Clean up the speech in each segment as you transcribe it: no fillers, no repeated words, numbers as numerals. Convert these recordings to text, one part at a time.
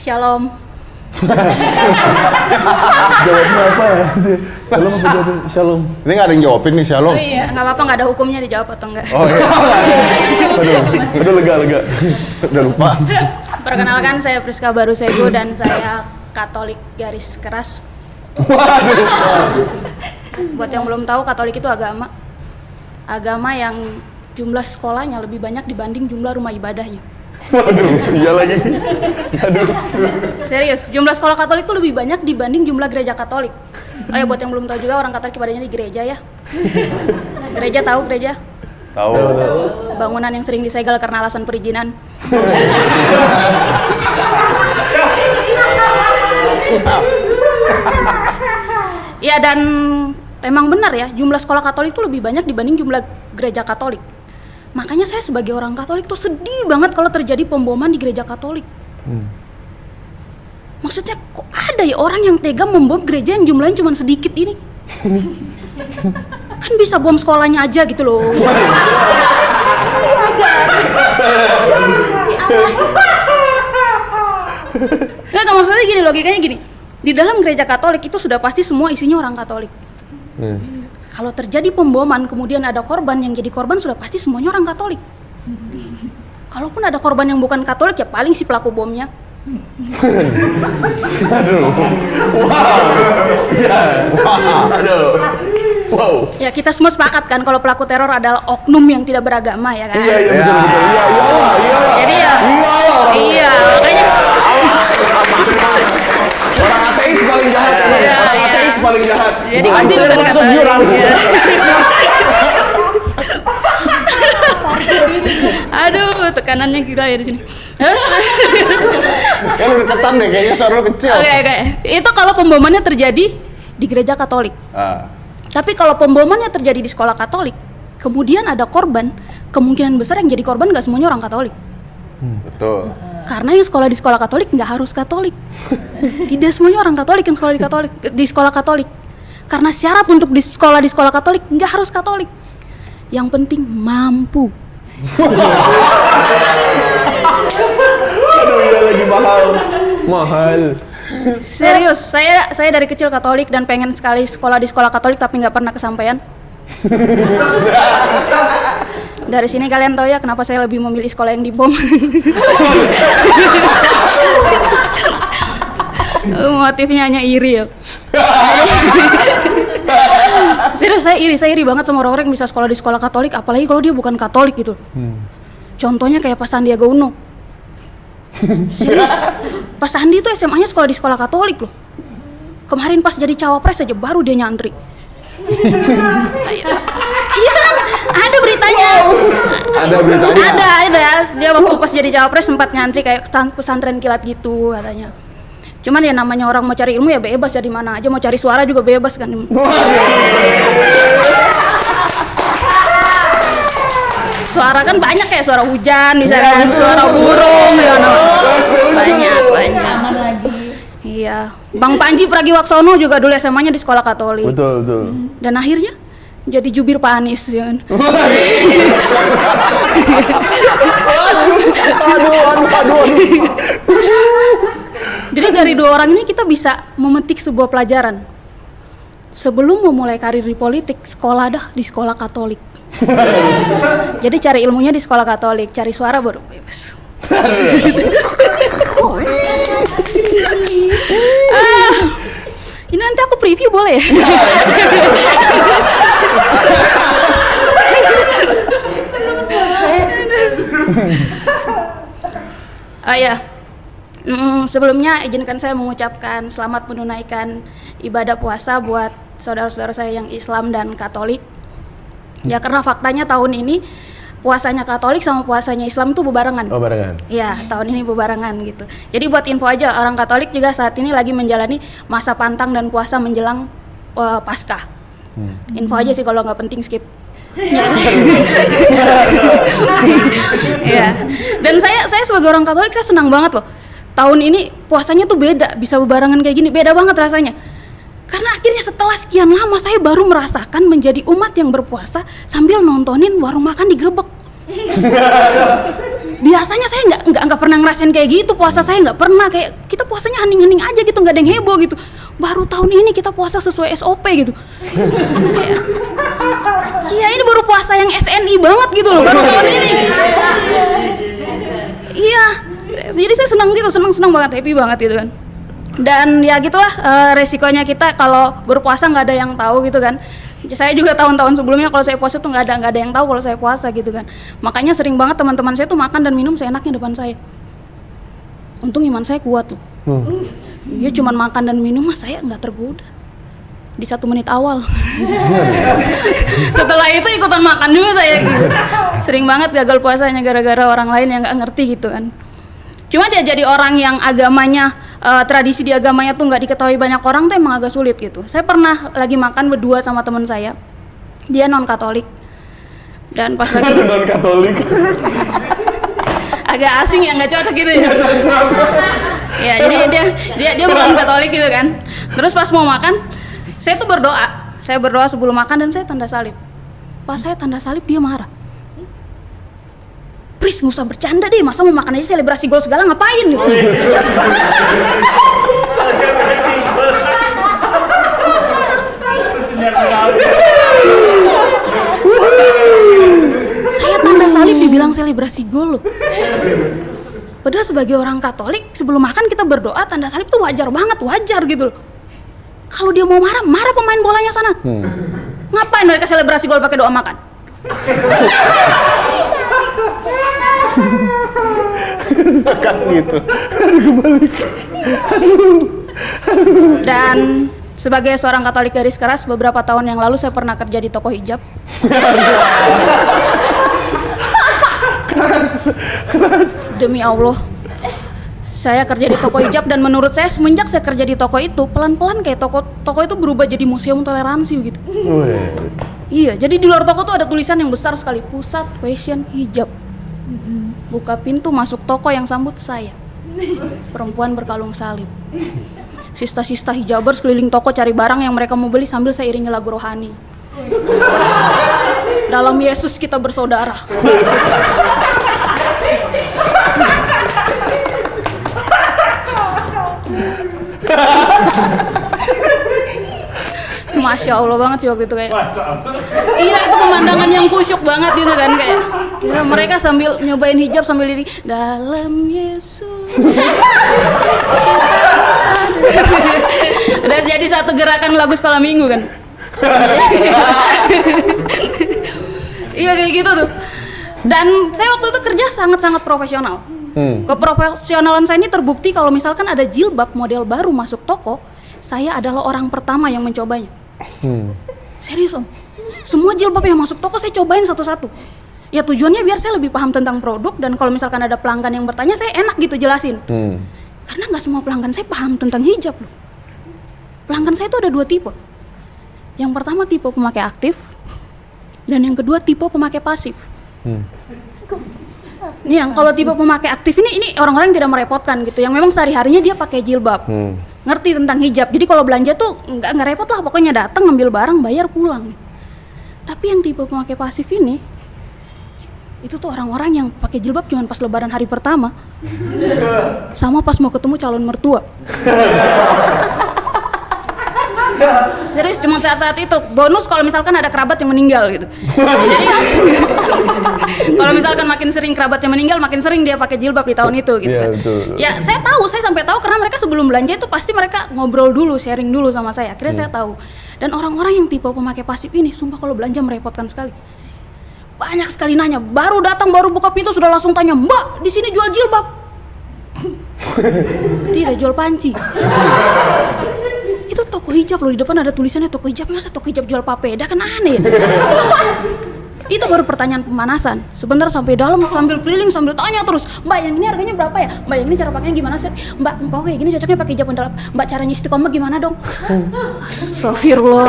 Shalom. Jawabnya apa ya? Shalom apa jawabnya? Shalom. Ini nggak ada yang jawabin nih Shalom. Oh iya, nggak apa-apa, nggak ada hukumnya dijawab atau enggak. Oh iya. Aduh, lega. Udah lupa. Perkenalkan, saya Priska Barusego dan saya Katolik garis keras. Buat yang belum tahu, Katolik itu agama yang jumlah sekolahnya lebih banyak dibanding jumlah rumah ibadahnya. Waduh, iya lagi. Aduh. Serius, jumlah sekolah Katolik itu lebih banyak dibanding jumlah gereja Katolik. Oh ya, buat yang belum tahu juga, orang Katolik ibadahnya di gereja ya. Gereja, tahu gereja? Tahu. Bangunan yang sering disegel karena alasan perizinan. Ya, dan memang benar ya, jumlah sekolah Katolik itu lebih banyak dibanding jumlah gereja Katolik. Makanya saya sebagai orang Katolik tuh sedih banget kalau terjadi pemboman di gereja Katolik. Maksudnya kok ada ya orang yang tega membom gereja yang jumlahnya cuma sedikit ini? Kan bisa bom sekolahnya aja gitu loh. Nggak, maksudnya gini, logikanya gini. Di dalam gereja Katolik itu sudah pasti semua isinya orang Katolik. Kalau terjadi pemboman kemudian ada korban, yang jadi korban sudah pasti semuanya orang Katolik. Kalaupun ada korban yang bukan Katolik, ya paling si pelaku bomnya. Aduh. Wow. Ya, kita semua sepakat kan kalau pelaku teror adalah oknum yang tidak beragama, ya kan? Iya betul. Iya. Jadi ya, iya, makanya Orang ateis paling jahat. Orang ateis paling jahat. jadi pasti bukan Katolik. Aduh, tekanannya gila ya di sini. Kan udah ketan deh, kayaknya suara lu kecil. Oke. Itu kalau pembomannya terjadi di gereja Katolik. Tapi kalau pembomannya terjadi di sekolah Katolik, kemudian ada korban, kemungkinan besar yang jadi korban nggak semuanya orang Katolik. Betul. Karena yang sekolah di sekolah Katolik nggak harus Katolik. Tidak semuanya orang Katolik yang sekolah di sekolah Katolik. Karena syarat untuk di sekolah Katolik nggak harus Katolik. Yang penting mampu. Aduh, iya lagi mahal. Serius, saya dari kecil Katolik dan pengen sekali sekolah di sekolah Katolik tapi nggak pernah kesampaian. Dari sini kalian tahu ya kenapa saya lebih memilih sekolah yang dibom. Motifnya hanya iri ya. Serius, saya iri banget sama orang-orang yang bisa sekolah di sekolah Katolik, apalagi kalau dia bukan Katolik gitu. Contohnya kayak Pak Sandiaga Uno. Serius, Pak Sandi itu SMA-nya sekolah di sekolah Katolik loh. Kemarin pas jadi cawapres aja baru dia nyantri. Iya kan, ada beritanya. Ada. Dia waktu pas jadi cawapres sempat nyantri kayak pesantren kilat gitu katanya. Cuman ya namanya orang mau cari ilmu ya bebas ya, di mana aja, mau cari suara juga bebas kan. Suara kan banyak, kayak suara hujan misalnya, suara burung ya, banyak. Aman lagi. Iya, Bang Panji Pragiwaksono juga dulu SMA-nya di sekolah Katolik. Betul. Dan akhirnya jadi jubir Pak Anies ya kan. Aduh. Jadi dari dua orang ini kita bisa memetik sebuah pelajaran. Sebelum memulai karir di politik, sekolah dah di sekolah Katolik. Jadi cari ilmunya di sekolah Katolik, cari suara baru bebas. Ini nanti aku preview boleh ya? Sebelumnya izinkan saya mengucapkan selamat menunaikan ibadah puasa buat saudara-saudara saya yang Islam dan Katolik. Ya, karena faktanya tahun ini puasanya Katolik sama puasanya Islam tuh bebarengan. Oh, barengan. Iya, tahun ini bebarengan gitu. Jadi buat info aja, orang Katolik juga saat ini lagi menjalani masa pantang dan puasa menjelang Paskah. Info aja sih, kalau nggak penting skip. Ya. Dan saya sebagai orang Katolik, saya senang banget loh. Tahun ini puasanya tuh beda, bisa bebarengan kayak gini, beda banget rasanya. Karena akhirnya setelah sekian lama saya baru merasakan menjadi umat yang berpuasa sambil nontonin warung makan digerebek. Biasanya saya nggak pernah ngerasain kayak gitu, puasa saya nggak pernah, kayak kita puasanya hening-hening aja gitu, nggak ada yang heboh gitu. Baru tahun ini kita puasa sesuai SOP gitu. Kayak, iya ini baru puasa yang SNI banget gitu loh, baru tahun ini. Iya, jadi saya senang gitu, senang banget, happy banget gitu kan. Dan ya gitulah resikonya kita kalau berpuasa nggak ada yang tahu gitu kan. Saya juga tahun-tahun sebelumnya kalau saya puasa tuh nggak ada yang tahu kalau saya puasa gitu kan. Makanya sering banget teman-teman saya tuh makan dan minum seenaknya depan saya. Untung iman saya kuat tuh. Dia cuman makan dan minum, saya nggak tergoda di 1 menit awal. Setelah itu ikutan makan juga saya gitu. Sering banget gagal puasanya gara-gara orang lain yang nggak ngerti gitu kan. Cuma dia jadi orang yang agamanya, tradisi di agamanya tuh nggak diketahui banyak orang tuh emang agak sulit gitu. Saya pernah lagi makan berdua sama teman saya, dia non Katolik, dan pas lagi Non Katolik. agak asing ya, nggak cocok gitu ya. Ya jadi dia bukan Katolik gitu kan. Terus pas mau makan, saya tuh berdoa sebelum makan dan saya tanda salib. Pas saya tanda salib dia marah. Pris, nggak usah bercanda deh, masa mau makan aja selebrasi gol segala, ngapain gitu. Saya tanda salib dibilang selebrasi gol loh. Padahal sebagai orang Katolik sebelum makan kita berdoa tanda salib tuh wajar banget, wajar gitu loh. Kalau dia mau marah pemain bolanya sana. Ngapain mereka selebrasi gol pakai doa makan? Kan gitu. Dan sebagai seorang Katolik garis keras, beberapa tahun yang lalu saya pernah kerja di toko hijab. Keras. Demi Allah, saya kerja di toko hijab dan menurut saya semenjak saya kerja di toko itu, pelan-pelan kayak toko itu berubah jadi museum toleransi begitu. Iya, jadi di luar toko tuh ada tulisan yang besar sekali, Pusat Fashion Hijab. Buka pintu masuk toko yang sambut saya, perempuan berkalung salib. Sista-sista hijabers keliling toko cari barang yang mereka mau beli sambil saya iringi lagu rohani. Dalam Yesus kita bersaudara. Masya Allah banget sih waktu itu kayak. Iya, itu pemandangan yang kusyuk banget gitu kan kayak. Ya, mereka sambil nyobain hijab sambil diri dalam Yesus. Udah jadi satu gerakan lagu sekolah minggu kan. Iya kayak gitu tuh. Dan saya waktu itu kerja sangat-sangat profesional. Keprofesionalan saya ini terbukti kalau misalkan ada jilbab model baru masuk toko, saya adalah orang pertama yang mencobanya. Serius om, semua jilbab yang masuk toko saya cobain satu-satu. Ya tujuannya biar saya lebih paham tentang produk dan kalau misalkan ada pelanggan yang bertanya saya enak gitu jelasin. Karena nggak semua pelanggan saya paham tentang hijab loh. Pelanggan saya itu ada 2 tipe. Yang pertama tipe pemakai aktif dan yang kedua tipe pemakai pasif. Nih yang kalau tipe pemakai aktif ini orang-orang yang tidak merepotkan gitu, yang memang sehari-harinya dia pakai jilbab, ngerti tentang hijab. Jadi kalau belanja tuh nggak repot lah, pokoknya datang ngambil barang bayar pulang. Tapi yang tipe pemakai pasif ini, itu tuh orang-orang yang pakai jilbab cuma pas lebaran hari pertama, sama pas mau ketemu calon mertua. Serius, cuma saat-saat itu. Bonus kalau misalkan ada kerabat yang meninggal gitu. Jadi kalau misalkan makin sering kerabatnya meninggal, makin sering dia pakai jilbab di tahun itu gitu kan. Ya saya sampai tahu karena mereka sebelum belanja itu pasti mereka ngobrol dulu, sharing dulu sama saya. Akhirnya saya tahu. Dan orang-orang yang tipe pemakai pasif ini, sumpah kalau belanja merepotkan sekali. Banyak sekali nanya, baru datang baru buka pintu sudah langsung tanya, "Mbak, di sini jual jilbab?" Tidak, jual panci. Itu toko hijab loh, di depan ada tulisannya toko hijab, masa toko hijab jual papeda, kan aneh. Itu baru pertanyaan pemanasan. Sebentar sampai dalam sambil keliling sambil tanya terus, "Mbak, yang ini harganya berapa ya? Mbak, yang ini cara pakainya gimana sih? Mbak, kayak gini cocoknya pakai hijab dalam. Mbak, caranya istiqomah gimana dong?" Astagfirullah.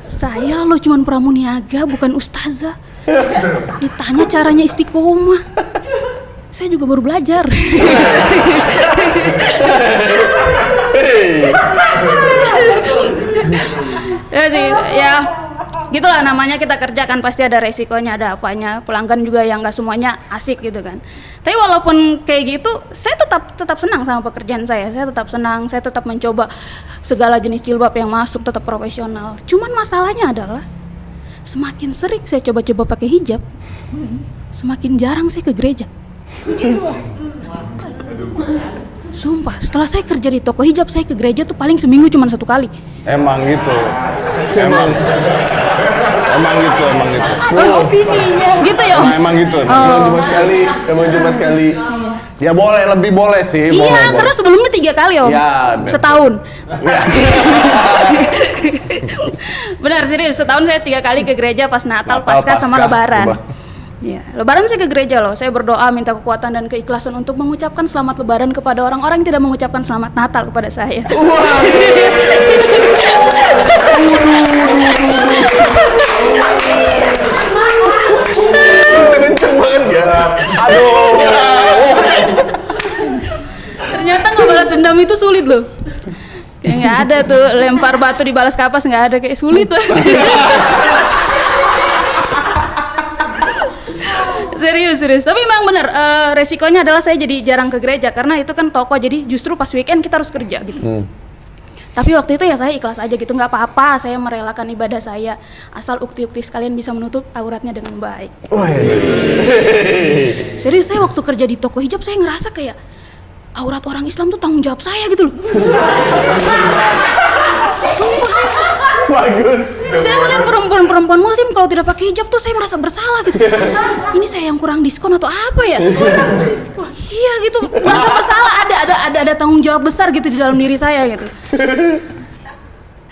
Saya loh cuman pramuniaga, bukan ustazah. Ditanya caranya istiqomah. Saya juga baru belajar. Ya sih, ya gitulah namanya kita kerja kan, pasti ada resikonya, ada apanya. Pelanggan juga yang nggak semuanya asik gitu kan. Tapi walaupun kayak gitu, saya tetap senang sama pekerjaan saya. Saya tetap senang, saya tetap mencoba segala jenis jilbab yang masuk, tetap profesional. Cuman masalahnya adalah semakin sering saya coba-coba pakai hijab, semakin jarang saya ke gereja. Sumpah, setelah saya kerja di toko hijab, saya ke gereja tuh paling seminggu cuma 1 kali. Emang gitu. Emang gitu. Oh, opininya. Gitu ya, Om? Emang gitu. Emang cuma sekali, emang cuma sekali. Ya boleh, lebih boleh sih. Iya, boleh. karena sebelumnya 3 kali, Om. Ya, setahun. Benar, serius. Setahun saya 3 kali ke gereja pas Natal, Paskah, sama Lebaran. Ya, Lebaran saya ke gereja loh. Saya berdoa minta kekuatan dan keikhlasan untuk mengucapkan selamat Lebaran kepada orang-orang yang tidak mengucapkan selamat Natal kepada saya. Kenceng banget ya. Aduh. Ternyata nggak balas dendam itu sulit loh. Kayak nggak ada tuh lempar batu dibalas kapas, nggak ada, kayak sulit loh. Serius. Tapi memang benar, resikonya adalah saya jadi jarang ke gereja karena itu kan toko, jadi justru pas weekend kita harus kerja gitu. Tapi waktu itu ya saya ikhlas aja gitu, nggak apa-apa, saya merelakan ibadah saya asal ukti-ukti sekalian bisa menutup auratnya dengan baik. Serius, saya waktu kerja di toko hijab saya ngerasa kayak aurat orang Islam tuh tanggung jawab saya gitu loh. Bagus. Saya ngeliat perempuan muslim kalau tidak pakai hijab tuh saya merasa bersalah gitu. Ini saya yang kurang diskon atau apa ya? Iya gitu, merasa bersalah, ada tanggung jawab besar gitu di dalam diri saya gitu.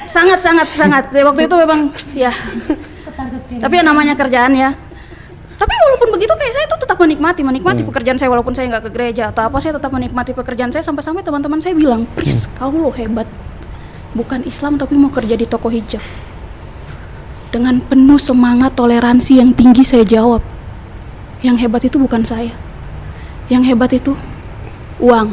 Sangat. Waktu itu memang ya. Tapi ya namanya kerjaan ya. Tapi walaupun begitu kayak saya tuh tetap menikmati pekerjaan saya walaupun saya nggak ke gereja atau apa, saya tetap menikmati pekerjaan saya sampai teman-teman saya bilang, "Pris, kau lo hebat. Bukan Islam tapi mau kerja di toko hijab." Dengan penuh semangat toleransi yang tinggi saya jawab, yang hebat itu bukan saya. Yang hebat itu uang.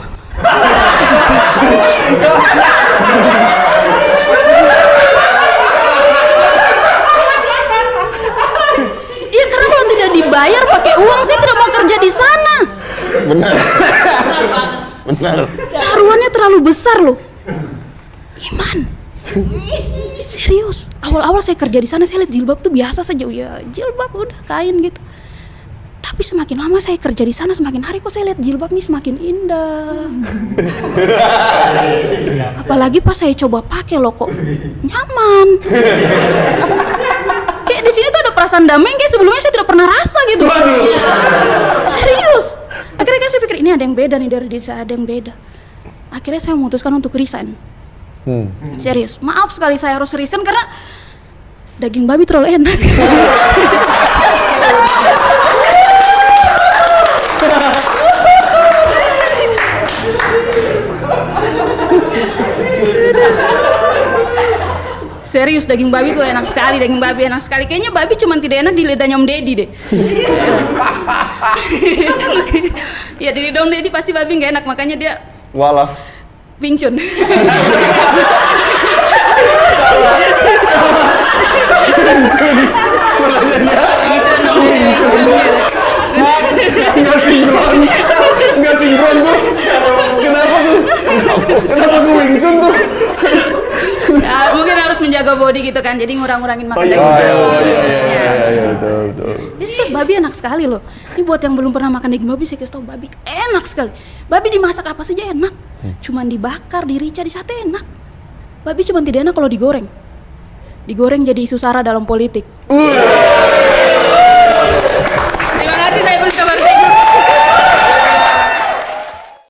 Iya, karena kalau tidak dibayar pakai uang saya tidak mau kerja di sana. Benar. Taruhannya terlalu besar loh. Iman. Serius. Awal-awal saya kerja di sana saya lihat jilbab tuh biasa saja, ya jilbab udah kain gitu. Tapi semakin lama saya kerja di sana, semakin hari kok saya lihat jilbab nih semakin indah. Apalagi pas saya coba pakai loh, kok nyaman. Kayak di sini tuh ada perasaan damai yang kayak sebelumnya saya tidak pernah rasa gitu. Serius. Akhirnya saya pikir ini ada yang beda nih dari diri saya, ada yang beda. Akhirnya saya memutuskan untuk resign. Serius, maaf sekali saya harus resign karena daging babi terlalu enak. Serius, daging babi tuh enak sekali, Kayaknya babi cuma tidak enak di lidahnya Om Deddy deh. Ya di lidah Om Deddy pasti babi nggak enak, makanya dia Walah. Wing Chun. Nggak sinkron tuh. Kenapa tuh? Kenapa tuh Wing Chun tuh? Ya, mungkin harus menjaga body gitu kan, jadi ngurang-ngurangin makan daging. Iya, betul. Ini sih babi enak sekali loh. Ini buat yang belum pernah makan daging babi, saya kasih tau, babi enak sekali. Babi dimasak apa saja enak. Cuman dibakar, dirica, di sate enak. Babi cuman tidak enak kalau digoreng. Digoreng jadi isu sara dalam politik.